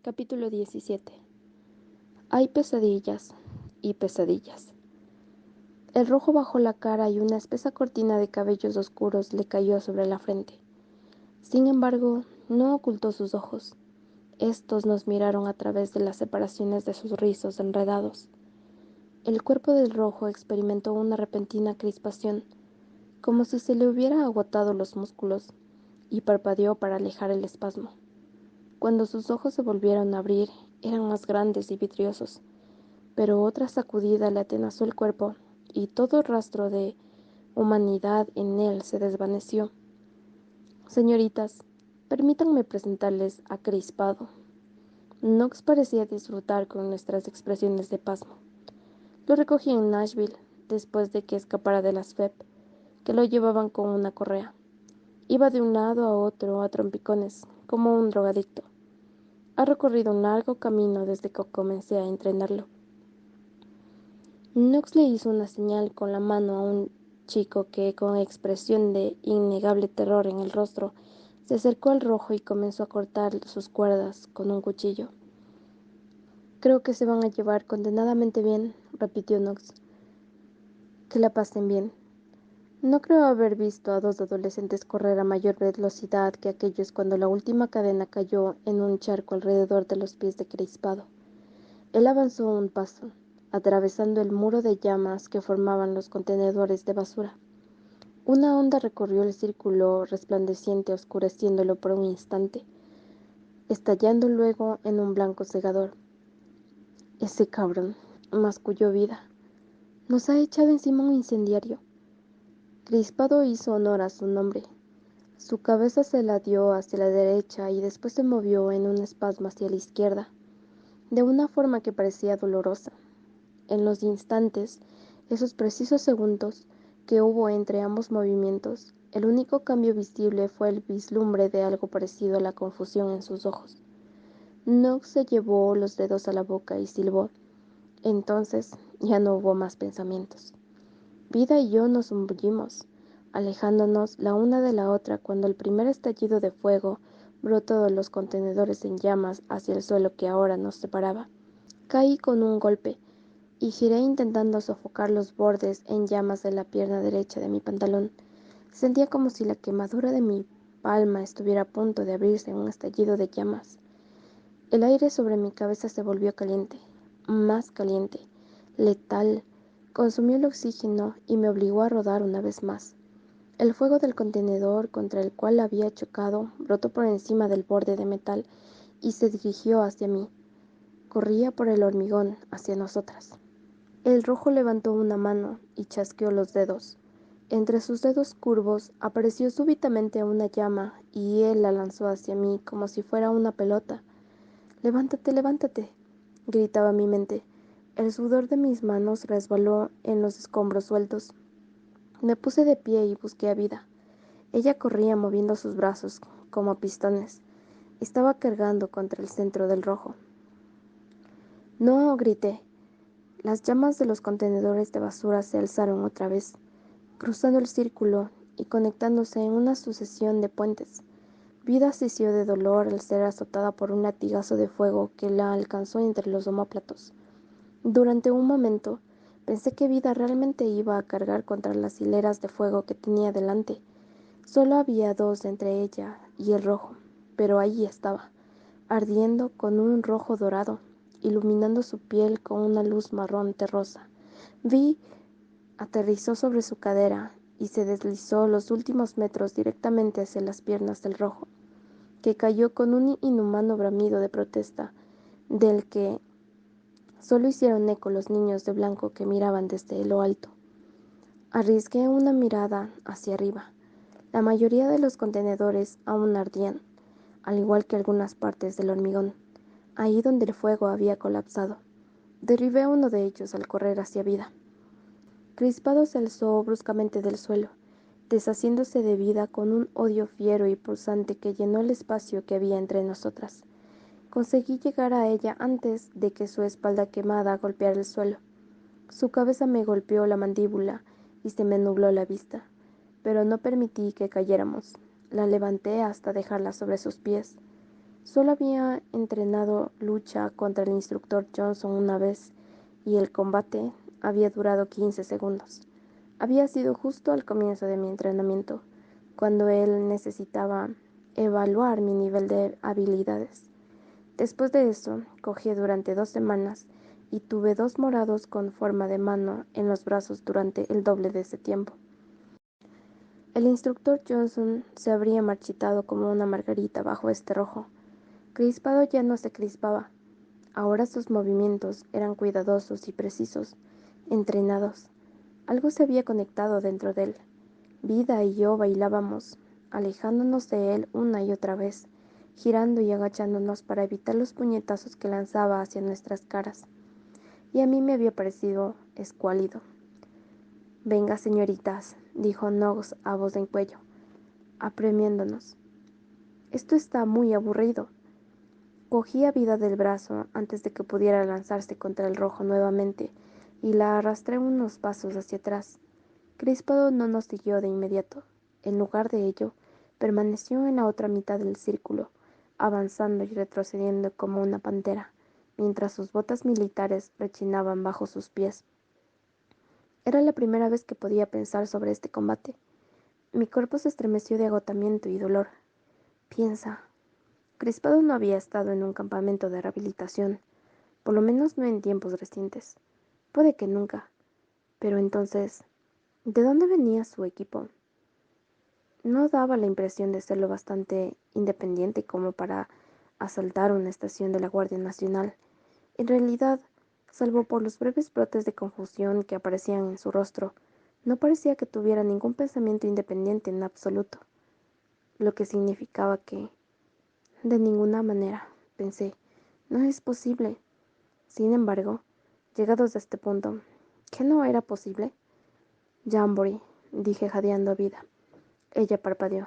Capítulo 17. Hay pesadillas y pesadillas. El rojo bajó la cara y una espesa cortina de cabellos oscuros le cayó sobre la frente. Sin embargo, no ocultó sus ojos. Estos nos miraron a través de las separaciones de sus rizos enredados. El cuerpo del rojo experimentó una repentina crispación, como si se le hubiera agotado los músculos, y parpadeó para alejar el espasmo. Cuando sus ojos se volvieron a abrir, eran más grandes y vidriosos, pero otra sacudida le atenazó el cuerpo, y todo rastro de humanidad en él se desvaneció. Señoritas, permítanme presentarles a Crispado. Knox parecía disfrutar con nuestras expresiones de pasmo. Lo recogí en Nashville, después de que escapara de las FEP, que lo llevaban con una correa. Iba de un lado a otro a trompicones, como un drogadicto. Ha recorrido un largo camino desde que comencé a entrenarlo. Knox le hizo una señal con la mano a un chico que, con expresión de innegable terror en el rostro, se acercó al rojo y comenzó a cortar sus cuerdas con un cuchillo. «Creo que se van a llevar condenadamente bien», repitió Knox. «Que la pasen bien». No creo haber visto a dos adolescentes correr a mayor velocidad que aquellos cuando la última cadena cayó en un charco alrededor de los pies de Crispado. Él avanzó un paso, atravesando el muro de llamas que formaban los contenedores de basura. Una onda recorrió el círculo resplandeciente, oscureciéndolo por un instante, estallando luego en un blanco cegador. «Ese cabrón», masculló Vida, «nos ha echado encima un incendiario». Crispado hizo honor a su nombre. Su cabeza se la dio hacia la derecha y después se movió en un espasmo hacia la izquierda, de una forma que parecía dolorosa. En los instantes, esos precisos segundos que hubo entre ambos movimientos, el único cambio visible fue el vislumbre de algo parecido a la confusión en sus ojos. Knox se llevó los dedos a la boca y silbó. Entonces ya no hubo más pensamientos. Vida y yo nos zambullimos, alejándonos la una de la otra cuando el primer estallido de fuego brotó de los contenedores en llamas hacia el suelo que ahora nos separaba. Caí con un golpe y giré intentando sofocar los bordes en llamas de la pierna derecha de mi pantalón. Sentía como si la quemadura de mi palma estuviera a punto de abrirse en un estallido de llamas. El aire sobre mi cabeza se volvió caliente, más caliente, letal. Consumió el oxígeno y me obligó a rodar una vez más. El fuego del contenedor contra el cual había chocado brotó por encima del borde de metal y se dirigió hacia mí. Corría por el hormigón hacia nosotras. El rojo levantó una mano y chasqueó los dedos. Entre sus dedos curvos apareció súbitamente una llama y él la lanzó hacia mí como si fuera una pelota. «Levántate, levántate», gritaba mi mente. El sudor de mis manos resbaló en los escombros sueltos. Me puse de pie y busqué a Vida. Ella corría moviendo sus brazos como pistones. Estaba cargando contra el centro del rojo. «No», grité. Las llamas de los contenedores de basura se alzaron otra vez, cruzando el círculo y conectándose en una sucesión de puentes. Vida sisió de dolor al ser azotada por un latigazo de fuego que la alcanzó entre los omóplatos. Durante un momento pensé que Vida realmente iba a cargar contra las hileras de fuego que tenía delante. Solo había dos entre ella y el rojo, pero allí estaba, ardiendo con un rojo dorado, iluminando su piel con una luz marrón terrosa. Vi aterrizó sobre su cadera y se deslizó los últimos metros directamente hacia las piernas del rojo, que cayó con un inhumano bramido de protesta, del que solo hicieron eco los niños de blanco que miraban desde lo alto. Arriesgué una mirada hacia arriba. La mayoría de los contenedores aún ardían, al igual que algunas partes del hormigón, ahí donde el fuego había colapsado. Derribé uno de ellos al correr hacia Vida. Crispado se alzó bruscamente del suelo, deshaciéndose de Vida con un odio fiero y pulsante que llenó el espacio que había entre nosotras. Conseguí llegar a ella antes de que su espalda quemada golpeara el suelo. Su cabeza me golpeó la mandíbula y se me nubló la vista, pero no permití que cayéramos. La levanté hasta dejarla sobre sus pies. Solo había entrenado lucha contra el instructor Johnson una vez y el combate había durado 15 segundos. Había sido justo al comienzo de mi entrenamiento, cuando él necesitaba evaluar mi nivel de habilidades. Después de eso, cogí durante 2 semanas y tuve 2 morados con forma de mano en los brazos durante el doble de ese tiempo. El instructor Johnson se habría marchitado como una margarita bajo este rojo. Crispado ya no se crispaba. Ahora sus movimientos eran cuidadosos y precisos, entrenados. Algo se había conectado dentro de él. Vida y yo bailábamos, alejándonos de él una y otra vez, girando y agachándonos para evitar los puñetazos que lanzaba hacia nuestras caras. Y a mí me había parecido escuálido. «Venga, señoritas», dijo Knox a voz en cuello, apremiándonos. «Esto está muy aburrido». Cogí a Vida del brazo antes de que pudiera lanzarse contra el rojo nuevamente y la arrastré unos pasos hacia atrás. Crispado no nos siguió de inmediato. En lugar de ello, permaneció en la otra mitad del círculo, avanzando y retrocediendo como una pantera, mientras sus botas militares rechinaban bajo sus pies. Era la primera vez que podía pensar sobre este combate. Mi cuerpo se estremeció de agotamiento y dolor. Piensa. Crispado no había estado en un campamento de rehabilitación, por lo menos no en tiempos recientes. Puede que nunca. Pero entonces, ¿de dónde venía su equipo? No daba la impresión de ser lo bastante independiente como para asaltar una estación de la Guardia Nacional. En realidad, salvo por los breves brotes de confusión que aparecían en su rostro, no parecía que tuviera ningún pensamiento independiente en absoluto, lo que significaba que, de ninguna manera, pensé, no es posible. Sin embargo, llegados a este punto, ¿qué no era posible? Jamboree, dije jadeando a Vida. Ella parpadeó.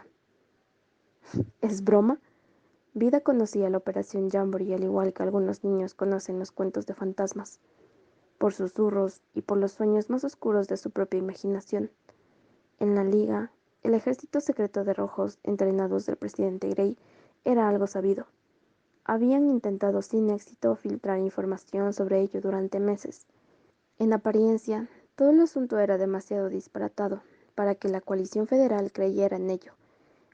¿Es broma? Vida conocía la operación Jamboree al igual que algunos niños conocen los cuentos de fantasmas, por susurros y por los sueños más oscuros de su propia imaginación. En la Liga, el ejército secreto de rojos entrenados del presidente Grey era algo sabido. Habían intentado sin éxito filtrar información sobre ello durante meses. En apariencia, todo el asunto era demasiado disparatado para que la coalición federal creyera en ello,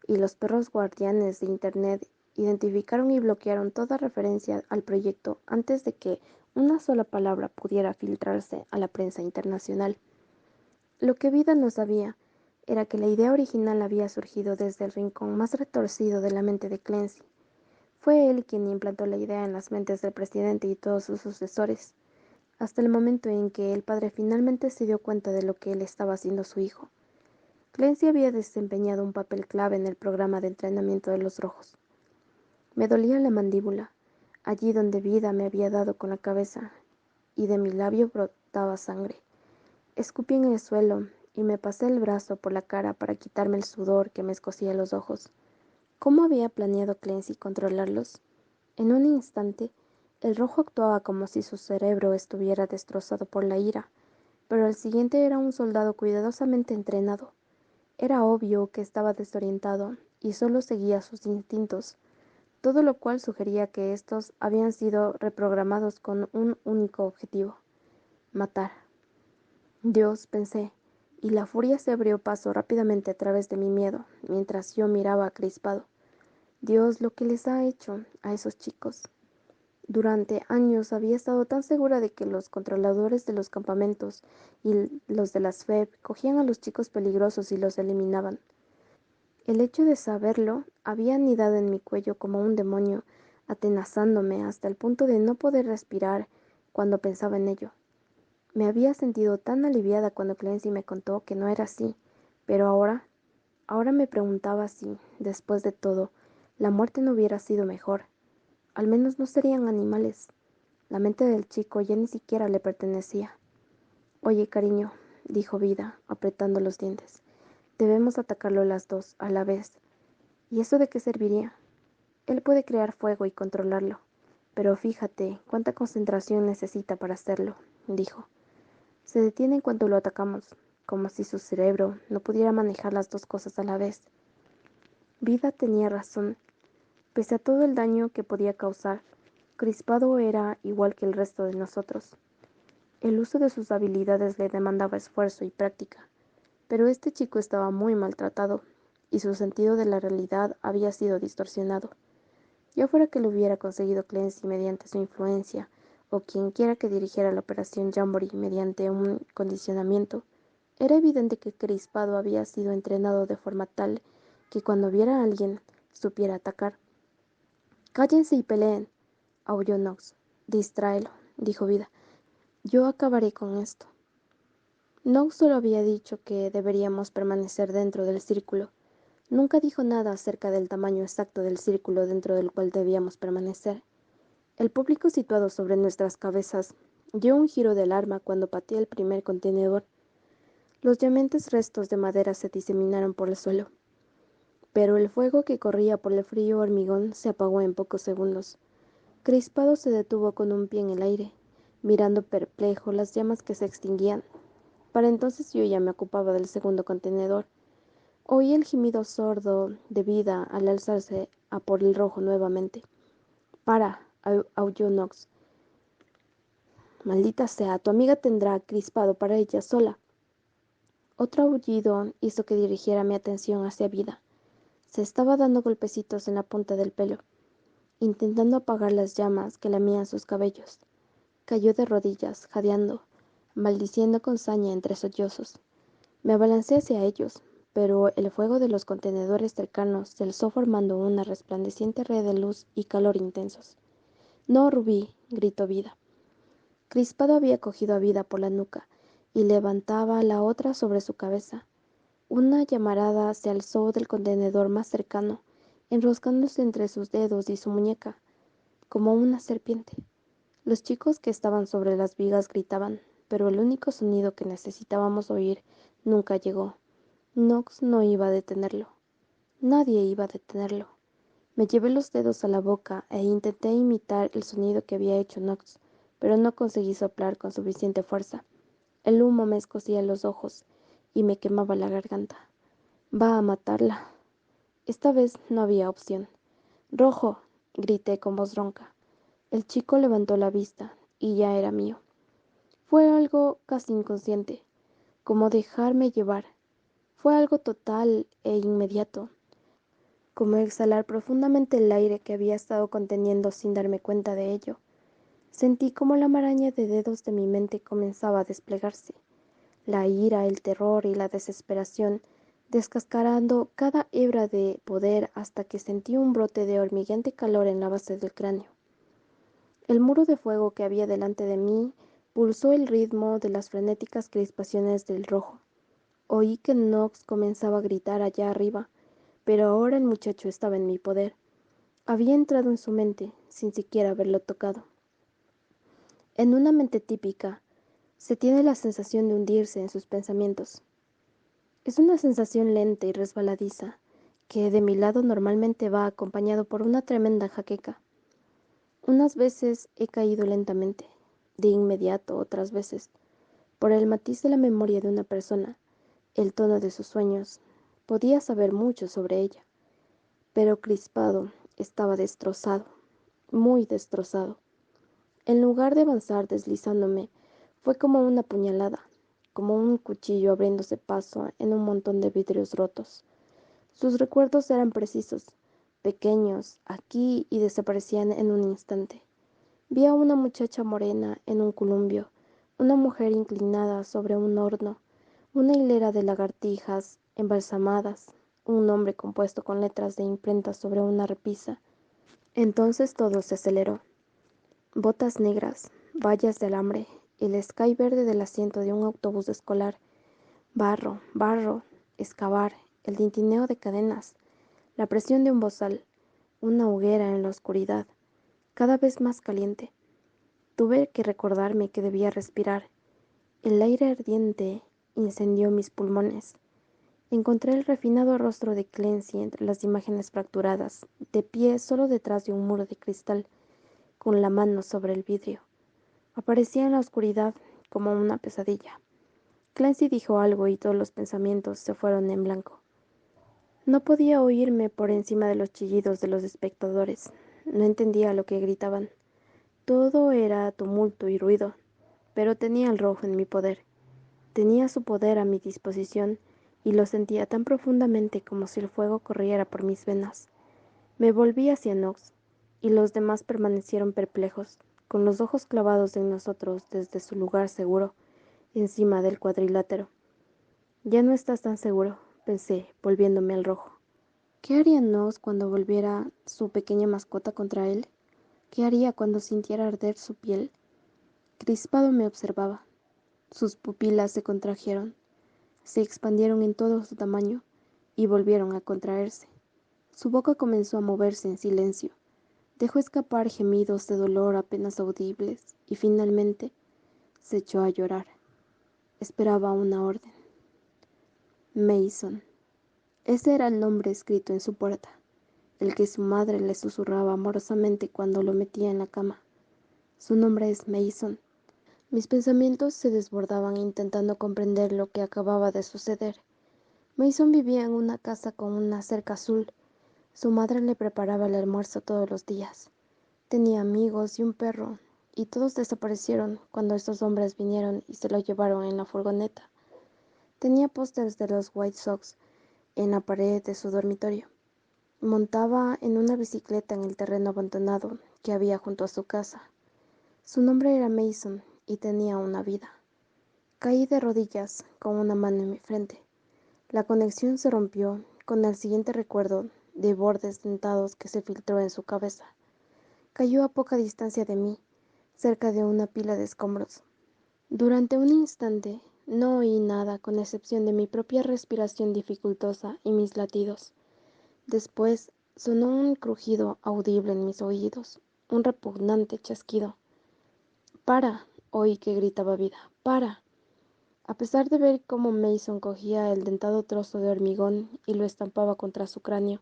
y los perros guardianes de Internet identificaron y bloquearon toda referencia al proyecto antes de que una sola palabra pudiera filtrarse a la prensa internacional. Lo que Vida no sabía era que la idea original había surgido desde el rincón más retorcido de la mente de Clancy. Fue él quien implantó la idea en las mentes del presidente y todos sus sucesores, hasta el momento en que el padre finalmente se dio cuenta de lo que él estaba haciendo su hijo. Clancy había desempeñado un papel clave en el programa de entrenamiento de los rojos. Me dolía la mandíbula, allí donde Vida me había dado con la cabeza, y de mi labio brotaba sangre. Escupí en el suelo y me pasé el brazo por la cara para quitarme el sudor que me escocía los ojos. ¿Cómo había planeado Clancy controlarlos? En un instante, el rojo actuaba como si su cerebro estuviera destrozado por la ira, pero al siguiente era un soldado cuidadosamente entrenado. Era obvio que estaba desorientado y solo seguía sus instintos, todo lo cual sugería que estos habían sido reprogramados con un único objetivo: matar. Dios, pensé, y la furia se abrió paso rápidamente a través de mi miedo, mientras yo miraba crispado. Dios, lo que les ha hecho a esos chicos. Durante años había estado tan segura de que los controladores de los campamentos y los de las FEB cogían a los chicos peligrosos y los eliminaban. El hecho de saberlo había anidado en mi cuello como un demonio, atenazándome hasta el punto de no poder respirar cuando pensaba en ello. Me había sentido tan aliviada cuando Clancy me contó que no era así, pero ahora me preguntaba si, después de todo, la muerte no hubiera sido mejor. Al menos no serían animales. La mente del chico ya ni siquiera le pertenecía. Oye, cariño, dijo Vida, apretando los dientes, debemos atacarlo las dos a la vez. ¿Y eso de qué serviría? Él puede crear fuego y controlarlo, pero fíjate cuánta concentración necesita para hacerlo, dijo. Se detiene en cuanto lo atacamos, como si su cerebro no pudiera manejar las dos cosas a la vez. Vida tenía razón. Pese a todo el daño que podía causar, Crispado era igual que el resto de nosotros. El uso de sus habilidades le demandaba esfuerzo y práctica, pero este chico estaba muy maltratado, y su sentido de la realidad había sido distorsionado. Ya fuera que lo hubiera conseguido Clancy mediante su influencia, o quien quiera que dirigiera la operación Jamboree mediante un condicionamiento, era evidente que Crispado había sido entrenado de forma tal que cuando viera a alguien supiera atacar. «Cállense y peleen», aulló Knox. «Distráelo», dijo Vida. «Yo acabaré con esto». Knox solo había dicho que deberíamos permanecer dentro del círculo. Nunca dijo nada acerca del tamaño exacto del círculo dentro del cual debíamos permanecer. El público situado sobre nuestras cabezas dio un giro de alarma cuando pateé el primer contenedor. Los llameantes restos de madera se diseminaron por el suelo, pero el fuego que corría por el frío hormigón se apagó en pocos segundos. Crispado se detuvo con un pie en el aire, mirando perplejo las llamas que se extinguían. Para entonces yo ya me ocupaba del segundo contenedor. Oí el gemido sordo de Vida al alzarse a por el rojo nuevamente. «Para», aulló Knox. «Maldita sea, tu amiga tendrá Crispado para ella sola». Otro aullido hizo que dirigiera mi atención hacia Vida. Se estaba dando golpecitos en la punta del pelo, intentando apagar las llamas que lamían sus cabellos. Cayó de rodillas, jadeando, maldiciendo con saña entre sollozos. Me abalancé hacia ellos, pero el fuego de los contenedores cercanos se alzó formando una resplandeciente red de luz y calor intensos. «No, Rubí», gritó Vida. Crispado había cogido a Vida por la nuca y levantaba la otra sobre su cabeza. Una llamarada se alzó del contenedor más cercano, enroscándose entre sus dedos y su muñeca, como una serpiente. Los chicos que estaban sobre las vigas gritaban, pero el único sonido que necesitábamos oír nunca llegó. Knox no iba a detenerlo. Nadie iba a detenerlo. Me llevé los dedos a la boca e intenté imitar el sonido que había hecho Knox, pero no conseguí soplar con suficiente fuerza. El humo me escocía los ojos y me quemaba la garganta. «Va a matarla». Esta vez no había opción. «Rojo», grité con voz ronca. El chico levantó la vista y ya era mío. Fue algo casi inconsciente, como dejarme llevar. Fue algo total e inmediato, como exhalar profundamente el aire que había estado conteniendo sin darme cuenta de ello. Sentí como la maraña de dedos de mi mente comenzaba a desplegarse, la ira, el terror y la desesperación, descascarando cada hebra de poder hasta que sentí un brote de hormigueante calor en la base del cráneo. El muro de fuego que había delante de mí pulsó el ritmo de las frenéticas crispaciones del rojo. Oí que Knox comenzaba a gritar allá arriba, pero ahora el muchacho estaba en mi poder. Había entrado en su mente sin siquiera haberlo tocado. En una mente típica, se tiene la sensación de hundirse en sus pensamientos. Es una sensación lenta y resbaladiza, que de mi lado normalmente va acompañado por una tremenda jaqueca. Unas veces he caído lentamente, de inmediato otras veces, por el matiz de la memoria de una persona, el tono de sus sueños. Podía saber mucho sobre ella, pero Crispado estaba destrozado, muy destrozado. En lugar de avanzar deslizándome, fue como una puñalada, como un cuchillo abriéndose paso en un montón de vidrios rotos. Sus recuerdos eran precisos, pequeños, aquí y desaparecían en un instante. Vi a una muchacha morena en un columpio, una mujer inclinada sobre un horno, una hilera de lagartijas embalsamadas, un hombre compuesto con letras de imprenta sobre una repisa. Entonces todo se aceleró. Botas negras, vallas de alambre, el sky verde del asiento de un autobús escolar, barro, barro, excavar, el tintineo de cadenas, la presión de un bozal, una hoguera en la oscuridad, cada vez más caliente. Tuve que recordarme que debía respirar. El aire ardiente incendió mis pulmones. Encontré el refinado rostro de Clancy entre las imágenes fracturadas, de pie solo detrás de un muro de cristal, con la mano sobre el vidrio. Aparecía en la oscuridad como una pesadilla. Clancy dijo algo y todos los pensamientos se fueron en blanco. No podía oírme por encima de los chillidos de los espectadores. No entendía lo que gritaban. Todo era tumulto y ruido, pero tenía al rojo en mi poder. Tenía su poder a mi disposición y lo sentía tan profundamente como si el fuego corriera por mis venas. Me volví hacia Knox, y los demás permanecieron perplejos, con los ojos clavados en nosotros desde su lugar seguro, encima del cuadrilátero. Ya no estás tan seguro, pensé, volviéndome al rojo. ¿Qué haría Knox cuando volviera su pequeña mascota contra él? ¿Qué haría cuando sintiera arder su piel? Crispado me observaba. Sus pupilas se contrajeron, se expandieron en todo su tamaño y volvieron a contraerse. Su boca comenzó a moverse en silencio. Dejó escapar gemidos de dolor apenas audibles y finalmente se echó a llorar. Esperaba una orden. Mason. Ese era el nombre escrito en su puerta, el que su madre le susurraba amorosamente cuando lo metía en la cama. Su nombre es Mason. Mis pensamientos se desbordaban intentando comprender lo que acababa de suceder. Mason vivía en una casa con una cerca azul. Su madre le preparaba el almuerzo todos los días. Tenía amigos y un perro, y todos desaparecieron cuando estos hombres vinieron y se lo llevaron en la furgoneta. Tenía pósters de los White Sox en la pared de su dormitorio. Montaba en una bicicleta en el terreno abandonado que había junto a su casa. Su nombre era Mason y tenía una vida. Caí de rodillas con una mano en mi frente. La conexión se rompió con el siguiente recuerdo de bordes dentados que se filtró en su cabeza. Cayó a poca distancia de mí, cerca de una pila de escombros. Durante un instante no oí nada con excepción de mi propia respiración dificultosa y mis latidos. Después sonó un crujido audible en mis oídos, un repugnante chasquido. ¡Para! Oí que gritaba Vida. ¡Para! A pesar de ver cómo Mason cogía el dentado trozo de hormigón y lo estampaba contra su cráneo,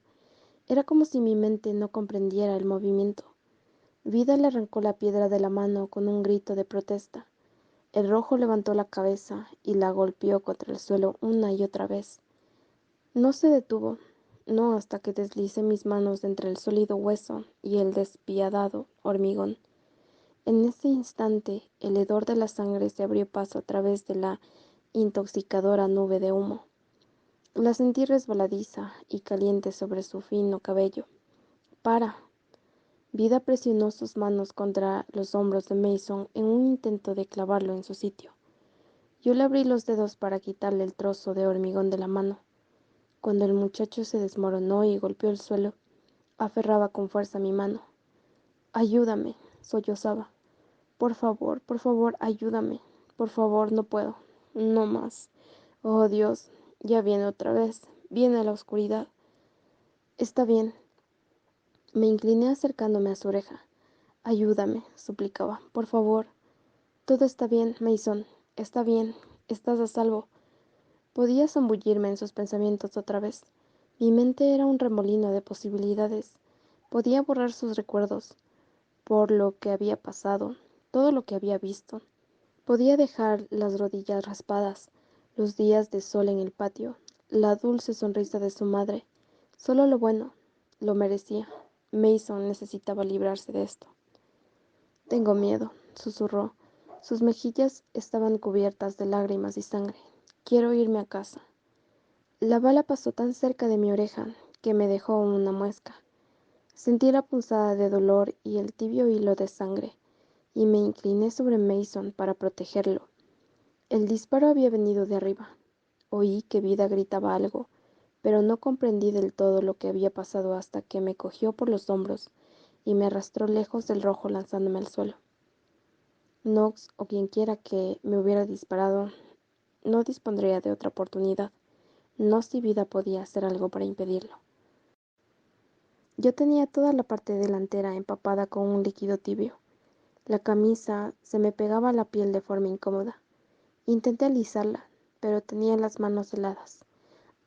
era como si mi mente no comprendiera el movimiento. Vida le arrancó la piedra de la mano con un grito de protesta. El rojo levantó la cabeza y la golpeó contra el suelo una y otra vez. No se detuvo, no hasta que deslicé mis manos entre el sólido hueso y el despiadado hormigón. En ese instante, el hedor de la sangre se abrió paso a través de la intoxicadora nube de humo. La sentí resbaladiza y caliente sobre su fino cabello. ¡Para! Vida presionó sus manos contra los hombros de Mason en un intento de clavarlo en su sitio. Yo le abrí los dedos para quitarle el trozo de hormigón de la mano. Cuando el muchacho se desmoronó y golpeó el suelo, aferraba con fuerza mi mano. «Ayúdame», sollozaba. Por favor, ayúdame. Por favor, no puedo. No más. Oh, Dios, ya viene otra vez. Viene la oscuridad. Está bien. Me incliné acercándome a su oreja. Ayúdame, suplicaba. Por favor. Todo está bien, Mason. Está bien. Estás a salvo. Podía zambullirme en sus pensamientos otra vez. Mi mente era un remolino de posibilidades. Podía borrar sus recuerdos, por lo que había pasado, todo lo que había visto. Podía dejar las rodillas raspadas, los días de sol en el patio, la dulce sonrisa de su madre. Solo lo bueno. Lo merecía. Mason necesitaba librarse de esto. Tengo miedo, susurró. Sus mejillas estaban cubiertas de lágrimas y sangre. Quiero irme a casa. La bala pasó tan cerca de mi oreja que me dejó una muesca. Sentí la punzada de dolor y el tibio hilo de sangre, y me incliné sobre Mason para protegerlo. El disparo había venido de arriba. Oí que Vida gritaba algo, pero no comprendí del todo lo que había pasado hasta que me cogió por los hombros y me arrastró lejos del rojo lanzándome al suelo. Knox o quienquiera que me hubiera disparado no dispondría de otra oportunidad, no si Vida podía hacer algo para impedirlo. Yo tenía toda la parte delantera empapada con un líquido tibio. La camisa se me pegaba a la piel de forma incómoda. Intenté alisarla, pero tenía las manos heladas.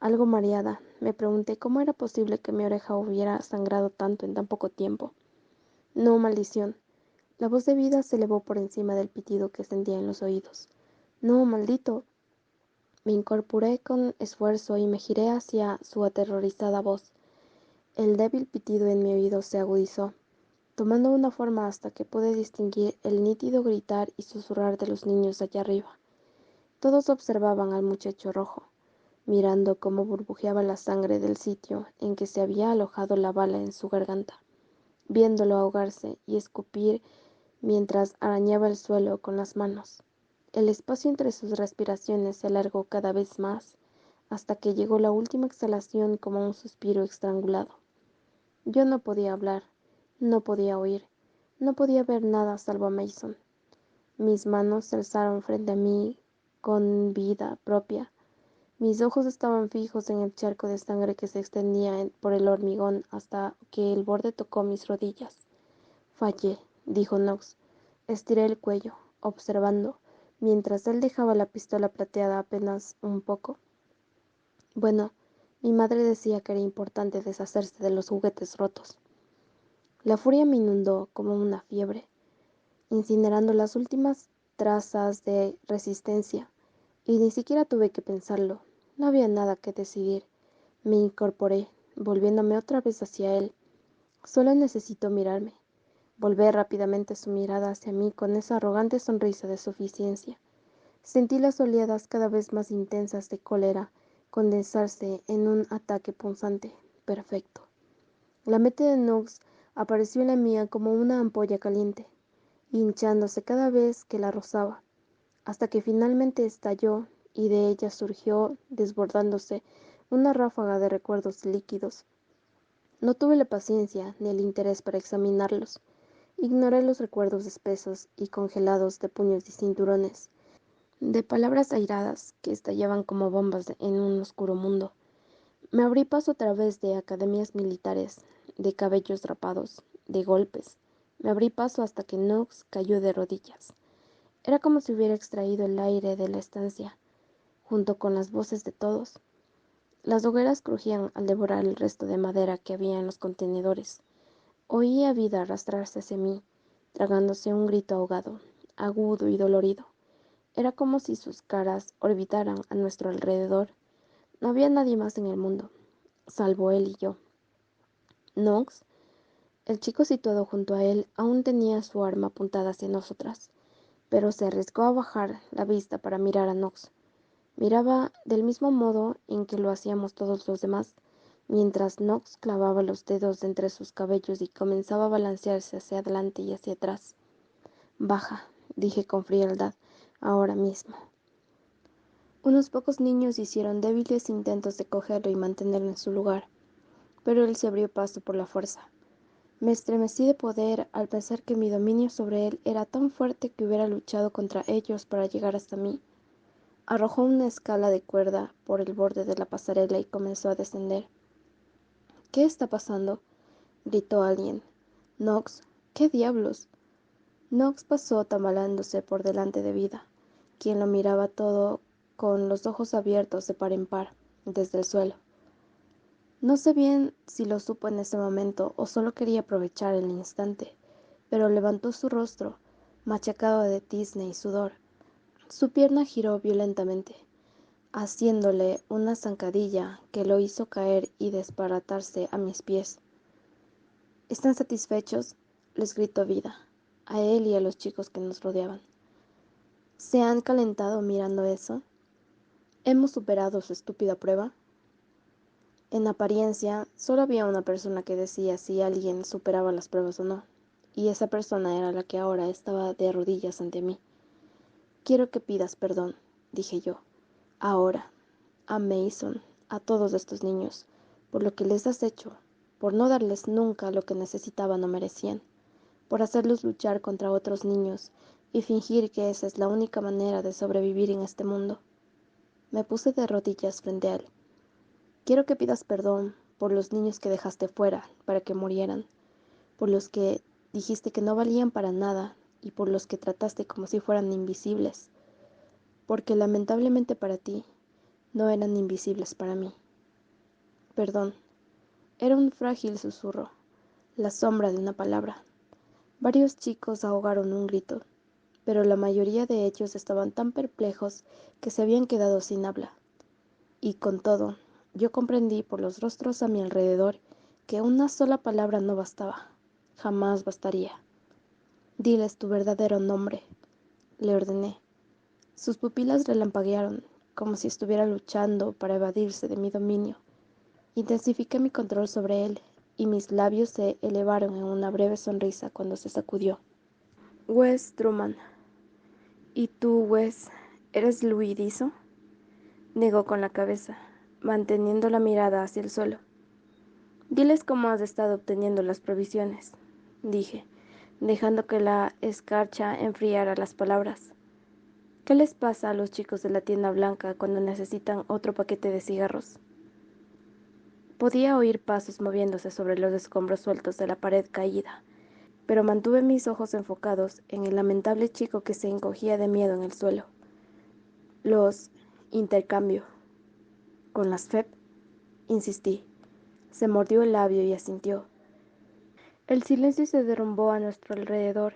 Algo mareada, me pregunté cómo era posible que mi oreja hubiera sangrado tanto en tan poco tiempo. No, maldición. La voz de Vida se elevó por encima del pitido que sentía en los oídos. No, maldito. Me incorporé con esfuerzo y me giré hacia su aterrorizada voz. El débil pitido en mi oído se agudizó, tomando una forma hasta que pude distinguir el nítido gritar y susurrar de los niños allá arriba. Todos observaban al muchacho rojo, mirando cómo burbujeaba la sangre del sitio en que se había alojado la bala en su garganta, viéndolo ahogarse y escupir mientras arañaba el suelo con las manos. El espacio entre sus respiraciones se alargó cada vez más, hasta que llegó la última exhalación como un suspiro estrangulado. Yo no podía hablar, no podía oír, no podía ver nada salvo a Mason. Mis manos se alzaron frente a mí con vida propia. Mis ojos estaban fijos en el charco de sangre que se extendía por el hormigón hasta que el borde tocó mis rodillas. Fallé, dijo Knox. Estiré el cuello, observando, mientras él dejaba la pistola plateada apenas un poco. Bueno, mi madre decía que era importante deshacerse de los juguetes rotos. La furia me inundó como una fiebre, incinerando las últimas trazas de resistencia, y ni siquiera tuve que pensarlo. No había nada que decidir. Me incorporé, volviéndome otra vez hacia él. Solo necesitó mirarme. Volver rápidamente su mirada hacia mí con esa arrogante sonrisa de suficiencia. Sentí las oleadas cada vez más intensas de cólera condensarse en un ataque punzante, perfecto. La mente de Knox apareció en la mía como una ampolla caliente, hinchándose cada vez que la rozaba, hasta que finalmente estalló y de ella surgió, desbordándose, una ráfaga de recuerdos líquidos. No tuve la paciencia ni el interés para examinarlos. Ignoré los recuerdos espesos y congelados de puños y cinturones, de palabras airadas que estallaban como bombas en un oscuro mundo. Me abrí paso a través de academias militares, de cabellos rapados, de golpes. Me abrí paso hasta que Knox cayó de rodillas. Era como si hubiera extraído el aire de la estancia, junto con las voces de todos. Las hogueras crujían al devorar el resto de madera que había en los contenedores. Oía vida arrastrarse hacia mí, tragándose un grito ahogado, agudo y dolorido. Era como si sus caras orbitaran a nuestro alrededor. No había nadie más en el mundo, salvo él y yo. Knox, el chico situado junto a él, aún tenía su arma apuntada hacia nosotras, pero se arriesgó a bajar la vista para mirar a Knox. Miraba del mismo modo en que lo hacíamos todos los demás, mientras Knox clavaba los dedos entre sus cabellos y comenzaba a balancearse hacia adelante y hacia atrás. Baja, dije con frialdad, ahora mismo. Unos pocos niños hicieron débiles intentos de cogerlo y mantenerlo en su lugar, pero él se abrió paso por la fuerza. Me estremecí de poder al pensar que mi dominio sobre él era tan fuerte que hubiera luchado contra ellos para llegar hasta mí. Arrojó una escala de cuerda por el borde de la pasarela y comenzó a descender. —¿Qué está pasando? —gritó alguien. —Knox, ¿qué diablos? Knox pasó tambaleándose por delante de Vida, quien lo miraba todo con los ojos abiertos de par en par, desde el suelo. No sé bien si lo supo en ese momento o solo quería aprovechar el instante, pero levantó su rostro, machacado de tizne y sudor. Su pierna giró violentamente, haciéndole una zancadilla que lo hizo caer y disparatarse a mis pies. —¿Están satisfechos? —les gritó Vida, a él y a los chicos que nos rodeaban. —¿Se han calentado mirando eso? ¿Hemos superado su estúpida prueba? En apariencia, solo había una persona que decía si alguien superaba las pruebas o no, y esa persona era la que ahora estaba de rodillas ante mí. —Quiero que pidas perdón —dije yo—, ahora, a Mason, a todos estos niños, por lo que les has hecho, por no darles nunca lo que necesitaban o merecían, por hacerlos luchar contra otros niños y fingir que esa es la única manera de sobrevivir en este mundo. Me puse de rodillas frente a él. Quiero que pidas perdón por los niños que dejaste fuera para que murieran, por los que dijiste que no valían para nada y por los que trataste como si fueran invisibles, porque lamentablemente para ti no eran invisibles para mí. Perdón. Era un frágil susurro, la sombra de una palabra. Varios chicos ahogaron un grito. pero la mayoría de ellos estaban tan perplejos que se habían quedado sin habla. Y con todo, yo comprendí por los rostros a mi alrededor que una sola palabra no bastaba, jamás bastaría. Diles tu verdadero nombre, le ordené. Sus pupilas relampaguearon, como si estuviera luchando para evadirse de mi dominio. Intensifiqué mi control sobre él, y mis labios se elevaron en una breve sonrisa cuando se sacudió. Wes Truman. ¿Y tú, Wes, eres Louis Diso? Negó con la cabeza, manteniendo la mirada hacia el suelo. Diles cómo has estado obteniendo las provisiones, dije, dejando que la escarcha enfriara las palabras. ¿Qué les pasa a los chicos de la tienda blanca cuando necesitan otro paquete de cigarros? Podía oír pasos moviéndose sobre los escombros sueltos de la pared caída, pero mantuve mis ojos enfocados en el lamentable chico que se encogía de miedo en el suelo. Los intercambio. ¿Con las FEP? Insistí. Se mordió el labio y asintió. El silencio se derrumbó a nuestro alrededor.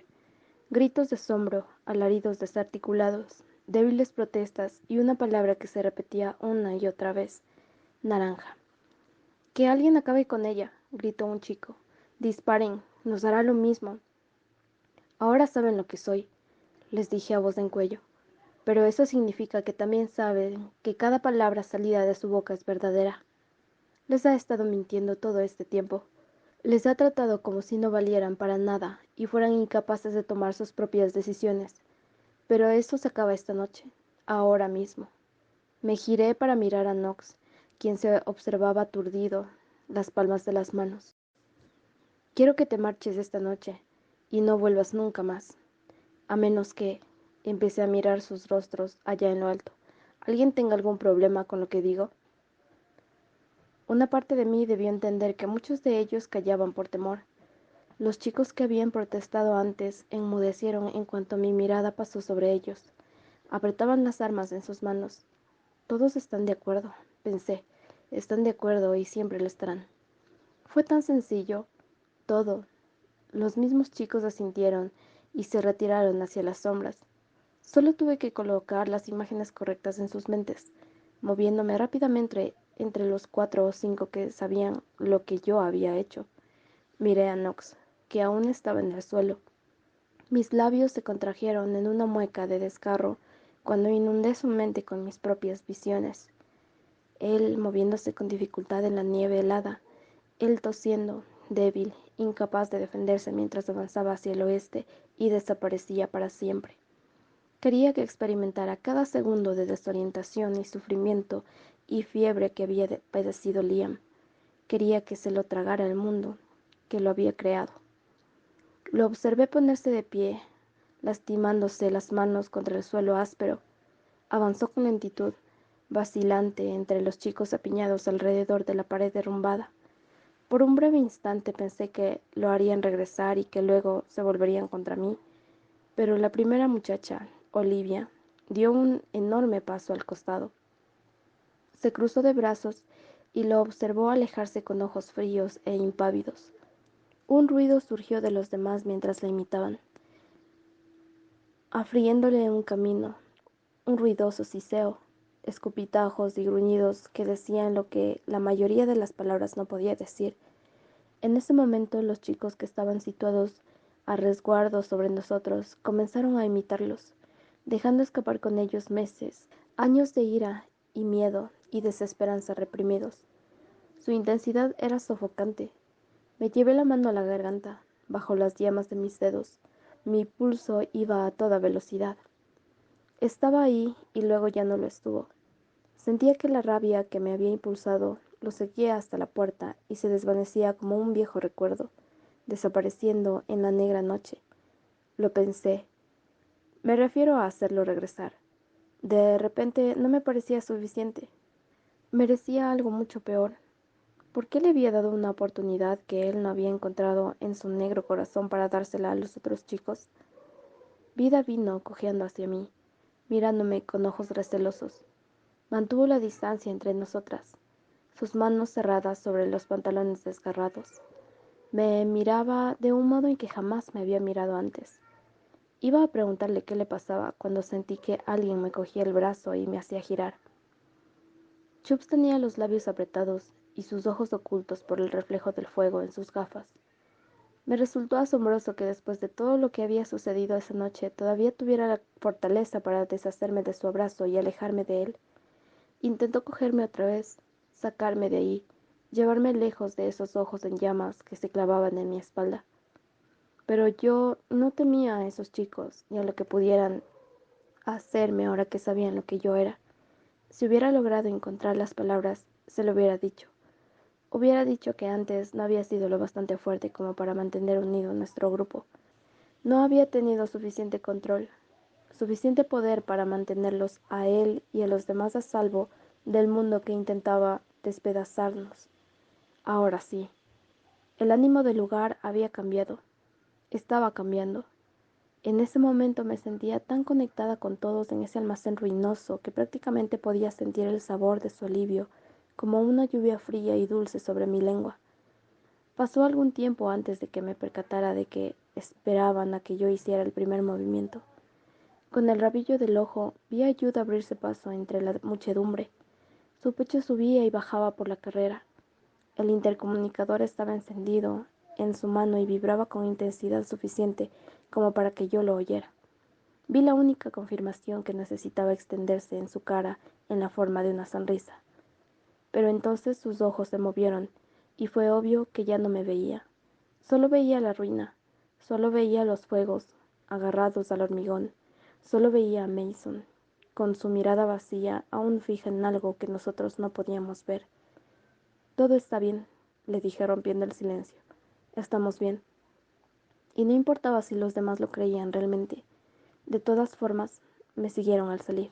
Gritos de asombro, alaridos desarticulados, débiles protestas y una palabra que se repetía una y otra vez. Naranja. Que alguien acabe con ella, gritó un chico. Disparen, nos hará lo mismo. Ahora saben lo que soy, les dije a voz en cuello. Pero eso significa que también saben que cada palabra salida de su boca es verdadera. Les ha estado mintiendo todo este tiempo. Les ha tratado como si no valieran para nada y fueran incapaces de tomar sus propias decisiones. Pero eso se acaba esta noche, ahora mismo. Me giré para mirar a Knox, quien se observaba aturdido, las palmas de las manos. Quiero que te marches esta noche y no vuelvas nunca más, a menos que, empecé a mirar sus rostros allá en lo alto, ¿alguien tenga algún problema con lo que digo? Una parte de mí debió entender que muchos de ellos callaban por temor. Los chicos que habían protestado antes enmudecieron en cuanto mi mirada pasó sobre ellos. Apretaban las armas en sus manos. Todos están de acuerdo, pensé. Están de acuerdo y siempre lo estarán. Fue tan sencillo. Todo. Los mismos chicos asintieron y se retiraron hacia las sombras. Solo tuve que colocar las imágenes correctas en sus mentes, moviéndome rápidamente entre los 4 o 5 que sabían lo que yo había hecho. Miré a Knox, que aún estaba en el suelo. Mis labios se contrajeron en una mueca de desgarro cuando inundé su mente con mis propias visiones. Él moviéndose con dificultad en la nieve helada, él tosiendo, débil, incapaz de defenderse mientras avanzaba hacia el oeste y desaparecía para siempre. Quería que experimentara cada segundo de desorientación y sufrimiento y fiebre que había padecido Liam. Quería que se lo tragara el mundo, que lo había creado. Lo observé ponerse de pie, lastimándose las manos contra el suelo áspero. Avanzó con lentitud, vacilante entre los chicos apiñados alrededor de la pared derrumbada. Por un breve instante pensé que lo harían regresar y que luego se volverían contra mí, pero la primera muchacha, Olivia, dio un enorme paso al costado. Se cruzó de brazos y lo observó alejarse con ojos fríos e impávidos. Un ruido surgió de los demás mientras la imitaban, afriéndole un camino, un ruidoso siseo, escupitajos y gruñidos que decían lo que la mayoría de las palabras no podía decir. En ese momento los chicos que estaban situados a resguardo sobre nosotros comenzaron a imitarlos, dejando escapar con ellos meses, años de ira y miedo y desesperanza reprimidos. Su intensidad era sofocante. Me llevé la mano a la garganta, bajo las yemas de mis dedos. Mi pulso iba a toda velocidad. Estaba ahí y luego ya no lo estuvo. Sentía que la rabia que me había impulsado lo seguía hasta la puerta y se desvanecía como un viejo recuerdo, desapareciendo en la negra noche. Lo pensé. Me refiero a hacerlo regresar. De repente no me parecía suficiente. Merecía algo mucho peor. ¿Por qué le había dado una oportunidad que él no había encontrado en su negro corazón para dársela a los otros chicos? Vida vino cojeando hacia mí, mirándome con ojos recelosos. Mantuvo la distancia entre nosotras, sus manos cerradas sobre los pantalones desgarrados. Me miraba de un modo en que jamás me había mirado antes. Iba a preguntarle qué le pasaba cuando sentí que alguien me cogía el brazo y me hacía girar. Chubbs tenía los labios apretados y sus ojos ocultos por el reflejo del fuego en sus gafas. Me resultó asombroso que después de todo lo que había sucedido esa noche todavía tuviera la fortaleza para deshacerme de su abrazo y alejarme de él. Intentó cogerme otra vez, sacarme de ahí, llevarme lejos de esos ojos en llamas que se clavaban en mi espalda. Pero yo no temía a esos chicos ni a lo que pudieran hacerme ahora que sabían lo que yo era. Si hubiera logrado encontrar las palabras, se lo hubiera dicho. Hubiera dicho que antes no había sido lo bastante fuerte como para mantener unido nuestro grupo. No había tenido suficiente control, suficiente poder para mantenerlos a él y a los demás a salvo del mundo que intentaba despedazarnos. Ahora sí, el ánimo del lugar había cambiado, estaba cambiando. En ese momento me sentía tan conectada con todos en ese almacén ruinoso que prácticamente podía sentir el sabor de su alivio como una lluvia fría y dulce sobre mi lengua. Pasó algún tiempo antes de que me percatara de que esperaban a que yo hiciera el primer movimiento. Con el rabillo del ojo vi a Jude abrirse paso entre la muchedumbre. Su pecho subía y bajaba por la carrera. El intercomunicador estaba encendido en su mano y vibraba con intensidad suficiente como para que yo lo oyera. Vi la única confirmación que necesitaba extenderse en su cara en la forma de una sonrisa. Pero entonces sus ojos se movieron y fue obvio que ya no me veía. Solo veía la ruina, solo veía los fuegos agarrados al hormigón, solo veía a Mason, con su mirada vacía aún fija en algo que nosotros no podíamos ver. Todo está bien, le dije rompiendo el silencio. Estamos bien. Y no importaba si los demás lo creían realmente. De todas formas, me siguieron al salir.